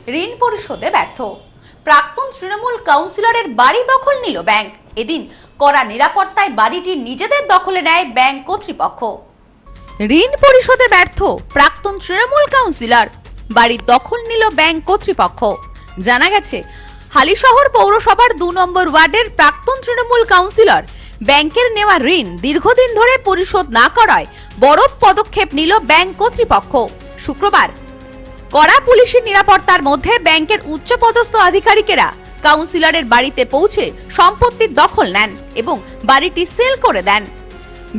ঋণ পরিশোধে ব্যর্থ। প্রাক্তন তৃণমূল কাউন্সিলরের বাড়ি দখল নিল ব্যাংক। এদিন কড়া নিরাপত্তায় বাড়িটি নিজেদের দখলে নেয় ব্যাংক কর্তৃপক্ষ। ঋণ পরিশোধে ব্যর্থ প্রাক্তন তৃণমূল কাউন্সিলর, বাড়ির দখল নিল ব্যাংক কর্তৃপক্ষ। জানা গেছে, হালিশহর পৌরসভার 2 নম্বর ওয়ার্ডের প্রাক্তন তৃণমূল কাউন্সিলর ব্যাংকের নেওয়া ঋণ দীর্ঘদিন ধরে পরিশোধ না করায় বড় পদক্ষেপ নিল ব্যাংক কর্তৃপক্ষ। শুক্রবার কড়া পুলিশি নিরাপত্তার মধ্যে ব্যাংকের উচ্চপদস্থ আধিকারিকেরা কাউন্সিলরের বাড়িতে পৌঁছে সম্পত্তির দখল নেন এবং বাড়িটি সিল করে দেন।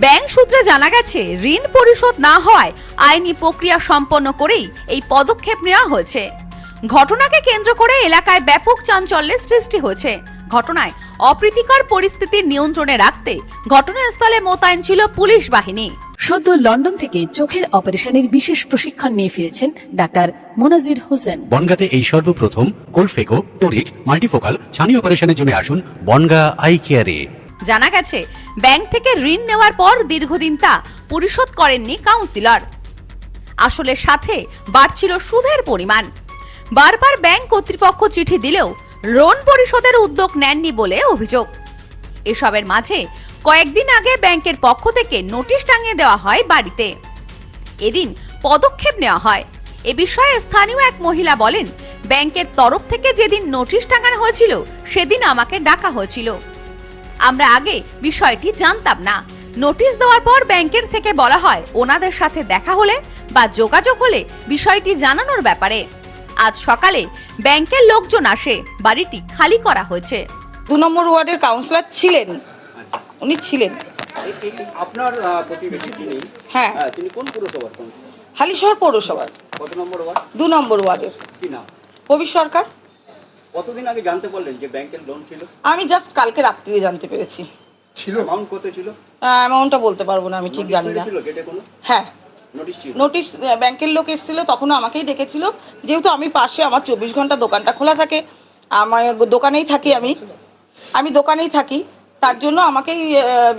ব্যাংক সূত্রে জানা গেছে, ঋণ পরিশোধ না হওয়ায় আইনি প্রক্রিয়া সম্পন্ন করেই এই পদক্ষেপ নেওয়া হয়েছে। ঘটনাকে কেন্দ্র করে এলাকায় ব্যাপক চাঞ্চল্যের সৃষ্টি হয়েছে। ঘটনায় অপ্রীতিকর পরিস্থিতি নিয়ন্ত্রণে রাখতে ঘটনাস্থলে মোতায়েন ছিল পুলিশ বাহিনী। সদ্য লন্ডন থেকে চোখের অপারেশনের বিশেষ প্রশিক্ষণ নিয়ে ফিরেছেন ডাক্তার মোনাজির হোসেন। বনগাঁতে এই সর্বপ্রথম কোলফেকো, টোরিক, মাল্টিফোকাল ছানি অপারেশনের জন্য আসুন বনগাঁ আই কেয়ারে। জানা গেছে, ব্যাংক থেকে ঋণ নেওয়ার পর দীর্ঘদিন তা পরিশোধ করেননি কাউন্সিলর। আসলে সাথে বাড়ছিল সুদের পরিমাণ। বারবার ব্যাংক কর্তৃপক্ষ চিঠি দিলেও লোন পরিশোধের উদ্যোগ নেননি বলে অভিযোগ। এসবের মাঝে কয়েকদিন আগে ব্যাংকের পক্ষ থেকে নোটিশ টাঙিয়ে দেওয়া হয় বাড়িতে। এদিন পদক্ষেপ নেওয়া হয়। এ বিষয়ে স্থানীয় এক মহিলা বলেন, ব্যাংকের তরফ থেকে যেদিন নোটিশ টাঙানো হয়েছিল সেদিন আমাকে ডাকা হয়েছিল। আমরা আগে বিষয়টি জানতাম না। নোটিশ দেওয়ার পর ব্যাংকের থেকে বলা হয় ওনাদের সাথে দেখা হলে বা যোগাযোগ হলে বিষয়টি জানানোর ব্যাপারে। আজ সকালে ব্যাংকের লোকজন আসে, বাড়িটি খালি করা হয়েছে। 2 নম্বর ওয়ার্ডের কাউন্সিলর ছিলেন, উনি ছিলেন। আপনার প্রতিবেশী তিনি, হ্যাঁ, তিনি কোন পৌরসভার? হালিশহর পৌরসভার কত নম্বর ওয়ার্ড? 2 নম্বর ওয়ার্ডের। কি নাম? কবির সরকার। কতদিন আগে জানতে পারলেন যে ব্যাংকের লোন ছিল? আমি জাস্ট কালকে রাত্রিরে জানতে পেরেছি। ছিল অ্যামাউন্ট কত ছিল? অ্যামাউন্টটা বলতে পারবো না, আমি ঠিক জানি না। ছিল গেটে কোনো? হ্যাঁ, নোটিশ ছিল। নোটিশ ব্যাংকের লোক এসেছিল, তখনও আমাকেই ডেকেছিল। যেহেতু আমি পাশে, আমার 24 ঘন্টা দোকানটা খোলা থাকে, আমার দোকানেই থাকি, আমি দোকানেই থাকি, তার জন্য আমাকেই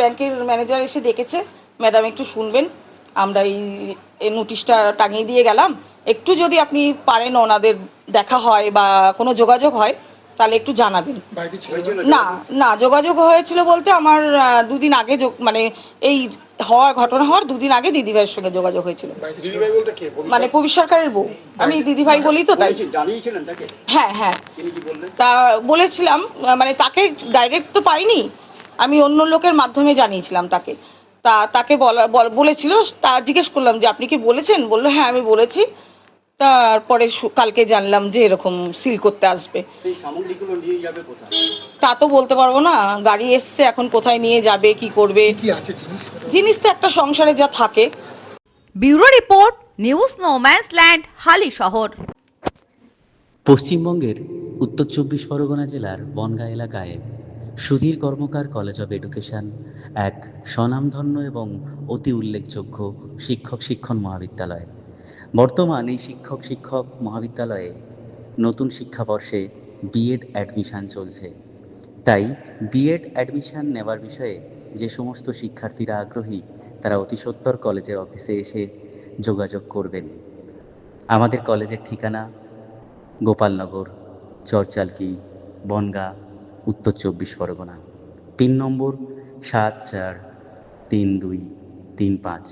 ব্যাংকের ম্যানেজার এসে ডেকেছে, ম্যাডাম একটু শুনবেন, আমরা এই নোটিশটা টাঙিয়ে দিয়ে গেলাম, একটু যদি আপনি পারেন ওনাদের দেখা হয় বা কোনো যোগাযোগ হয় তাহলে একটু জানাবেন। না না, যোগাযোগ হয়েছিল বলতে আমার 2 দিন আগে, মানে এই ঘটনা হওয়ার 2 দিন আগে দিদিভাইয়ের সঙ্গে যোগাযোগ হয়েছিল। মানে কবির সরকারের বউ, আমি দিদিভাই বলি তো তাই। জানিয়েছিলেন তাকে? হ্যাঁ হ্যাঁ, তিনি কি বললেন? তা বলেছিলাম, মানে তাকে ডাইরেক্ট তো পাইনি, আমি অন্য লোকের মাধ্যমে জানিয়েছিলাম তাকে। তাকে বলেছিল, তা জিজ্ঞেস করলাম যে আপনি কি বলেছেন? বললো হ্যাঁ আমি বলেছি। তারপরে কালকে জানলাম যে এরকম সিল করতে আসবে। এই সামগ্রীগুলো নিয়ে যাবে কোথায় তা তো বলতে পারবো না, গাড়ি এসছে, এখন কোথায় নিয়ে যাবে, কি করবে। জিনিস তো একটা সংসারে যা থাকে। Bureau report, news no man's land, Halisahar. পশ্চিমবঙ্গের উত্তর 24 পরগনা জেলার বনগাঁ এলাকায় Sudhir Karmakar college of education এক স্বনামধন্য এবং অতি উল্লেখযোগ্য শিক্ষণ মহাবিদ্যালয়। বর্তমান এই শিক্ষক মহাবিদ্যালয়ে নতুন শিক্ষাবর্ষে বিএড অ্যাডমিশান চলছে। তাই বিএড অ্যাডমিশান নেওয়ার বিষয়ে যে সমস্ত শিক্ষার্থীরা আগ্রহী তারা অতি সত্বর কলেজের অফিসে এসে যোগাযোগ করবেন। আমাদের কলেজের ঠিকানা গোপালনগর, চরচালকি, বনগাঁ, উত্তর 24 পরগনা। পিন নম্বর 743235।